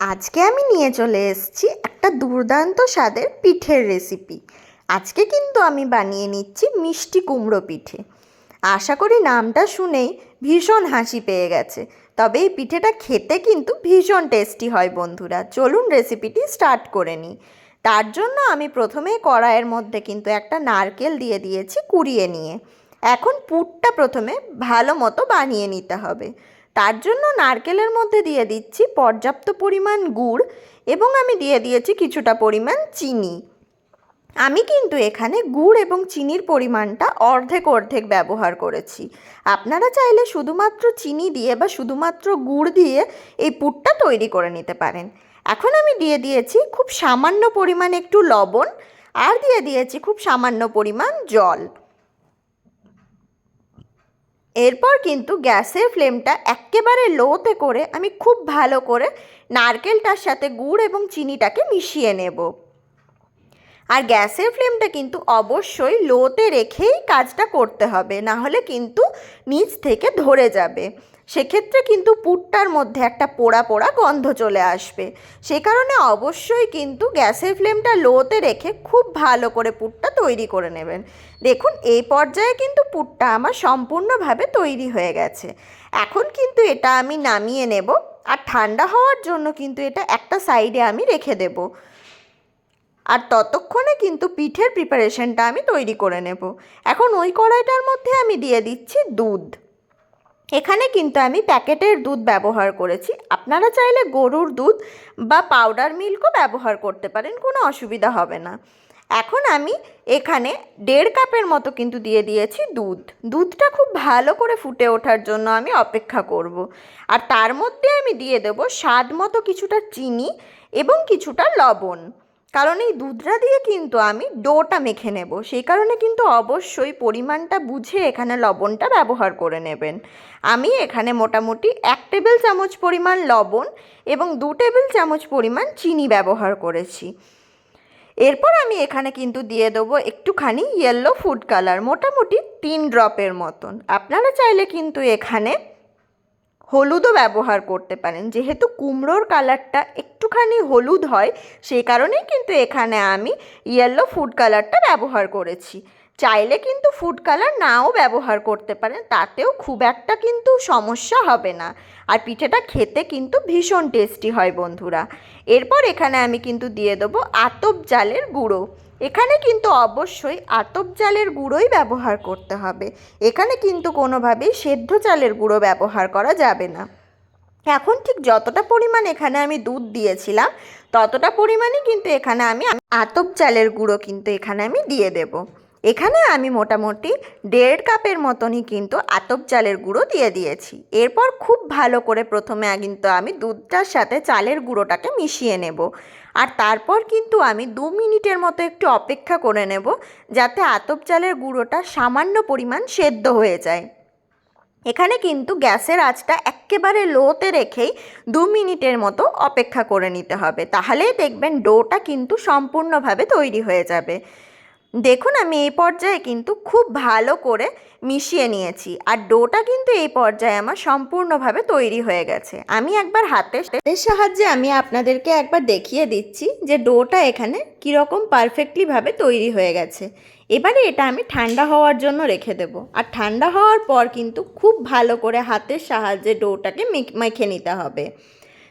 আজকে আমি নিয়ে চলে এসেছি একটা দুর্দান্ত স্বাদের পিঠের রেসিপি। আজকে কিন্তু আমি বানিয়ে নিচ্ছি মিষ্টি কুমড়ো পিঠে। আশা করি নামটা শুনেই ভীষণ হাসি পেয়ে গেছে। তবে এই পিঠেটা খেতে কিন্তু ভীষণ টেস্টি হয় বন্ধুরা। চলুন রেসিপিটি স্টার্ট করে নিই। তার জন্য আমি প্রথমেই কড়াইয়ের মধ্যে কিন্তু একটা নারকেল দিয়ে দিয়েছি কুড়িয়ে নিয়ে। এখন পুরটা প্রথমে ভালো মতো বানিয়ে নিতে হবে। তার জন্য নারকেলের মধ্যে দিয়ে দিচ্ছি পর্যাপ্ত পরিমাণ গুড় এবং আমি দিয়ে দিয়েছি কিছুটা পরিমাণ চিনি। আমি কিন্তু এখানে গুড় এবং চিনির পরিমাণটা অর্ধেক অর্ধেক ব্যবহার করেছি। আপনারা চাইলে শুধুমাত্র চিনি দিয়ে বা শুধুমাত্র গুড় দিয়ে এই পুরটা তৈরি করে নিতে পারেন। এখন আমি দিয়ে দিয়েছি খুব সামান্য পরিমাণ একটু লবণ আর দিয়ে দিয়েছি খুব সামান্য পরিমাণ জল। এরপর কিন্তু গ্যাসের ফ্লেমটা একেবারে লোতে করে আমি খুব ভালো করে নারকেলটার সাথে গুড় এবং চিনিটাকে মিশিয়ে নেব। আর গ্যাসের ফ্লেমটা কিন্তু অবশ্যই লোতে রেখেই কাজটা করতে হবে, না হলে কিন্তু নিচ থেকে ধরে যাবে। সেক্ষেত্রে কিন্তু পুরটার মধ্যে একটা পোড়া পোড়া গন্ধ চলে আসবে। সে কারণে অবশ্যই কিন্তু গ্যাসের ফ্লেমটা লোতে রেখে খুব ভালো করে পুরটা তৈরি করে নেবেন। দেখুন এই পর্যায়ে কিন্তু পুরটা আমার সম্পূর্ণভাবে তৈরি হয়ে গেছে। এখন কিন্তু এটা আমি নামিয়ে নেব আর ঠান্ডা হওয়ার জন্য কিন্তু এটা একটা সাইডে আমি রেখে দেব। আর ততক্ষণে কিন্তু পিঠের প্রিপারেশনটা আমি তৈরি করে নেব। এখন ওই কড়াইটার মধ্যে আমি দিয়ে দিচ্ছি দুধ। এখানে কিন্তু আমি প্যাকেটের দুধ ব্যবহার করেছি। আপনারা চাইলে গরুর দুধ বা পাউডার মিল্কও ব্যবহার করতে পারেন, কোনো অসুবিধা হবে না। এখন আমি এখানে 1.5 কাপের মতো কিন্তু দিয়ে দিয়েছি দুধ। দুধটা খুব ভালো করে ফুটে ওঠার জন্য আমি অপেক্ষা করব। আর তার মধ্যে আমি দিয়ে দেব স্বাদ মতো কিছুটা চিনি এবং কিছুটা লবণ। কারণ এই দুধটা দিয়ে কিন্তু আমি ডোটা মেখে নেব, সেই কারণে কিন্তু অবশ্যই পরিমাণটা বুঝে এখানে লবণটা ব্যবহার করে নেবেন। আমি এখানে মোটামুটি 1 টেবিল চামচ পরিমাণ লবণ এবং 2 টেবিল চামচ পরিমাণ চিনি ব্যবহার করেছি। এরপর আমি এখানে কিন্তু দিয়ে দেবো একটুখানি ইয়েলো ফুড কালার, মোটামুটি 3 ড্রপের মতন। আপনারা চাইলে কিন্তু এখানে হলুদও ব্যবহার করতে পারেন। যেহেতু কুমড়োর কালারটা একটুখানি হলুদ হয়, সেই কারণেই কিন্তু এখানে আমি ইয়েলো ফুড কালারটা ব্যবহার করেছি। চাইলে কিন্তু ফুড কালার নাও ব্যবহার করতে পারেন, তাতেও খুব একটা কিন্তু সমস্যা হবে না। আর পিঠেটা খেতে কিন্তু ভীষণ টেস্টি হয় বন্ধুরা। এরপর এখানে আমি কিন্তু দিয়ে দেবো আতপ চালের গুঁড়ো। এখানে কিন্তু অবশ্যই আতপ চালের গুঁড়োই ব্যবহার করতে হবে। এখানে কিন্তু কোনোভাবেই সেদ্ধ চালের গুঁড়ো ব্যবহার করা যাবে না। এখন ঠিক যতটা পরিমাণ এখানে আমি দুধ দিয়েছিলাম ততটা পরিমাণই কিন্তু এখানে আমি আতপ চালের গুঁড়ো কিন্তু এখানে আমি দিয়ে দেব। এখানে আমি মোটামুটি 1.5 কাপের মতনই কিন্তু আতপ চালের গুঁড়ো দিয়ে দিয়েছি। এরপর খুব ভালো করে প্রথমে কিন্তু আমি দুধটার সাথে চালের গুঁড়োটাকে মিশিয়ে নেব। আর তারপর কিন্তু আমি 2 মিনিটের মতো একটু অপেক্ষা করে নেব, যাতে আতপ চালের গুঁড়োটা সামান্য পরিমাণ সেদ্ধ হয়ে যায়। এখানে কিন্তু গ্যাসের আঁচটা একেবারে লোতে রেখেই 2 মিনিটের মতো অপেক্ষা করে নিতে হবে, তাহলেই দেখবেন ডোটা কিন্তু সম্পূর্ণভাবে তৈরি হয়ে যাবে। দেখুন আমি এই পর্যায়ে কিন্তু খুব ভালো করে মিশিয়ে নিয়েছি আর ডোটা কিন্তু এই পর্যায়ে আমার সম্পূর্ণভাবে তৈরি হয়ে গেছে। আমি একবার হাতের সাহায্যে আমি আপনাদেরকে একবার দেখিয়ে দিচ্ছি যে ডোটা এখানে কীরকম পারফেক্টলিভাবে তৈরি হয়ে গেছে। এবারে এটা আমি ঠান্ডা হওয়ার জন্য রেখে দেব। আর ঠান্ডা হওয়ার পর কিন্তু খুব ভালো করে হাতের সাহায্যে ডোটাকে মেখে নিতে হবে।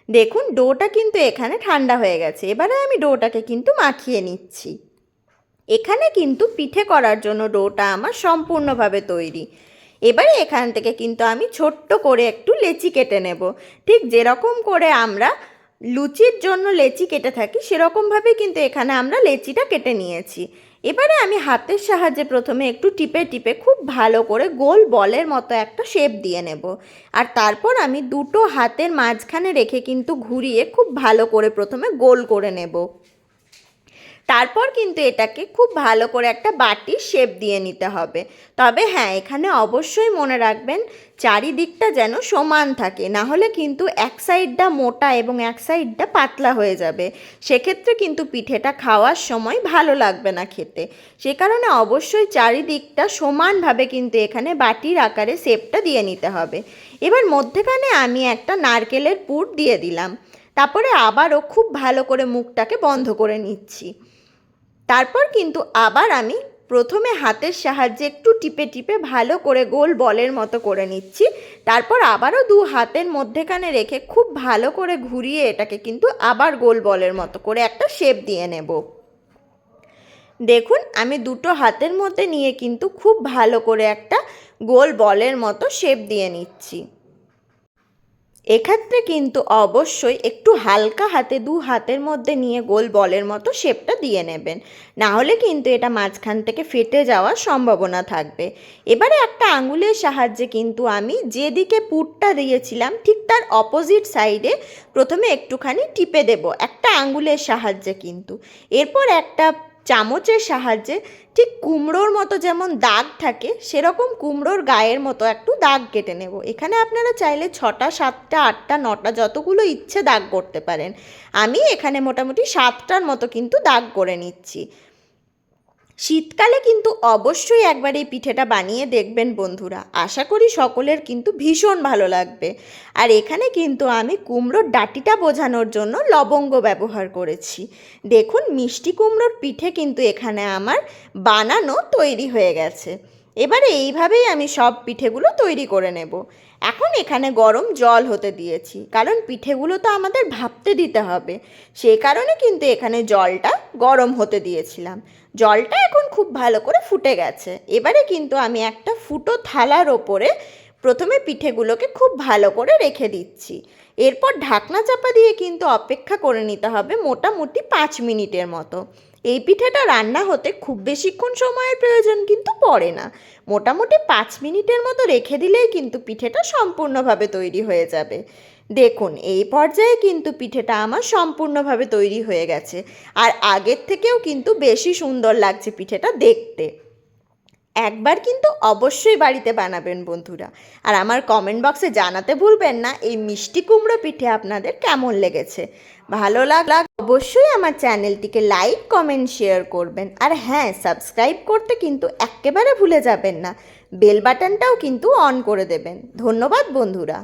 দেখুন ডোটা কিন্তু এখানে ঠান্ডা হয়ে গেছে। এবারে আমি ডোটাকে কিন্তু মাখিয়ে নিচ্ছি। এখানে কিন্তু পিঠে করার জন্য ডোটা আমার সম্পূর্ণভাবে তৈরি। এবারে এখান থেকে কিন্তু আমি ছোট্ট করে একটু লেচি কেটে নেব। ঠিক যেরকম করে আমরা লুচির জন্য লেচি কেটে থাকি সেরকমভাবে কিন্তু এখানে আমরা লেচিটা কেটে নিয়েছি। এবারে আমি হাতের সাহায্যে প্রথমে একটু টিপে টিপে খুব ভালো করে গোল বলের মতো একটা শেপ দিয়ে নেব। আর তারপর আমি দুটো হাতের মাঝখানে রেখে কিন্তু ঘুরিয়ে খুব ভালো করে প্রথমে গোল করে নেব। তারপর কিন্তু এটাকে খুব ভালো করে একটা বাটির শেপ দিয়ে নিতে হবে। তবে হ্যাঁ, এখানে অবশ্যই মনে রাখবেন চারিদিকটা যেন সমান থাকে, না হলে কিন্তু এক সাইডটা মোটা এবং এক সাইডটা পাতলা হয়ে যাবে। সেক্ষেত্রে কিন্তু পিঠেটা খাওয়ার সময় ভালো লাগবে না খেতে। সে কারণে অবশ্যই চারিদিকটা সমানভাবে কিন্তু এখানে বাটির আকারে শেপটা দিয়ে নিতে হবে। এবার মধ্যেখানে আমি একটা নারকেলের পুর দিয়ে দিলাম। তারপরে আবারও খুব ভালো করে মুখটাকে বন্ধ করে নিচ্ছি। তারপর কিন্তু আবার আমি প্রথমে হাতের সাহায্যে একটু টিপে টিপে ভালো করে গোল বলের মতো করে নিচ্ছি। তারপর আবারও দু হাতের মধ্যেখানে রেখে খুব ভালো করে ঘুরিয়ে এটাকে কিন্তু আবার গোল বলের মতো করে একটা শেপ দিয়ে নেব। দেখুন আমি দুটো হাতের মধ্যে নিয়ে কিন্তু খুব ভালো করে একটা গোল বলের মতো শেপ দিয়ে নিচ্ছি। এক্ষেত্রে কিন্তু অবশ্যই একটু হালকা হাতে দু হাতের মধ্যে নিয়ে গোল বলের মতো শেপটা দিয়ে নেবেন, না হলে কিন্তু এটা মাঝখান থেকে ফেটে যাওয়ার সম্ভাবনা থাকবে। এবারে একটা আঙুলের সাহায্যে কিন্তু আমি যেদিকে পুরটা দিয়েছিলাম ঠিক তার অপোজিট সাইডে প্রথমে একটুখানি টিপে দেব একটা আঙুলের সাহায্যে কিন্তু। এরপর একটা চামচের সাহায্যে ঠিক কুমড়োর মতো যেমন দাগ থাকে সেরকম কুমড়োর গায়ের মতো একটু দাগ কেটে নেব। এখানে আপনারা চাইলে 6টা 7টা 8টা 9টা যতগুলো ইচ্ছে দাগ করতে পারেন। আমি এখানে মোটামুটি 7টার মতো কিন্তু দাগ করে নিচ্ছি। শীতকালে কিন্তু অবশ্যই একবার এই পিঠেটা বানিয়ে দেখবেন বন্ধুরা, আশা করি সকলের কিন্তু ভীষণ ভালো লাগবে। আর এখানে কিন্তু আমি কুমড়োর ডাঁটিটা বোঝানোর জন্য লবঙ্গ ব্যবহার করেছি। দেখুন মিষ্টি কুমড়োর পিঠে কিন্তু এখানে আমার বানানো তৈরি হয়ে গেছে। এবারে এইভাবেই আমি সব পিঠেগুলো তৈরি করে নেব। এখন এখানে গরম জল হতে দিয়েছি, কারণ পিঠেগুলো তো আমাদের ভাপতে দিতে হবে, সেই কারণে কিন্তু এখানে জলটা গরম হতে দিয়েছিলাম। জলটা এখন খুব ভালো করে ফুটে গেছে। এবারে কিন্তু আমি একটা ফুটো থালার ওপরে প্রথমে পিঠেগুলোকে খুব ভালো করে রেখে দিচ্ছি। এরপর ঢাকনা চাপা দিয়ে কিন্তু অপেক্ষা করে নিতে হবে মোটামুটি 5 মিনিটের মতো। এই পিঠেটা রান্না হতে খুব বেশিক্ষণ সময়ের প্রয়োজন কিন্তু পড়ে না। মোটামুটি 5 মিনিটের মতো রেখে দিলেই কিন্তু পিঠেটা সম্পূর্ণভাবে তৈরি হয়ে যাবে। দেখুন এই পর্যায়ে কিন্তু পিঠেটা আমার সম্পূর্ণভাবে তৈরি হয়ে গেছে, আর আগের থেকেও কিন্তু বেশি সুন্দর লাগছে পিঠেটা দেখতে। একবার কিন্তু অবশ্যই বাড়িতে বানাবেন বন্ধুরা। আর আমার কমেন্ট বক্সে জানাতে ভুলবেন না এই মিষ্টি কুমড়ো পিঠে আপনাদের কেমন লেগেছে। ভালো লাগলে অবশ্যই আমার চ্যানেলটিকে লাইক কমেন্ট শেয়ার করবেন। আর হ্যাঁ, সাবস্ক্রাইব করতে কিন্তু একেবারে ভুলে যাবেন না, বেল বাটনটাও কিন্তু অন করে দেবেন। ধন্যবাদ বন্ধুরা।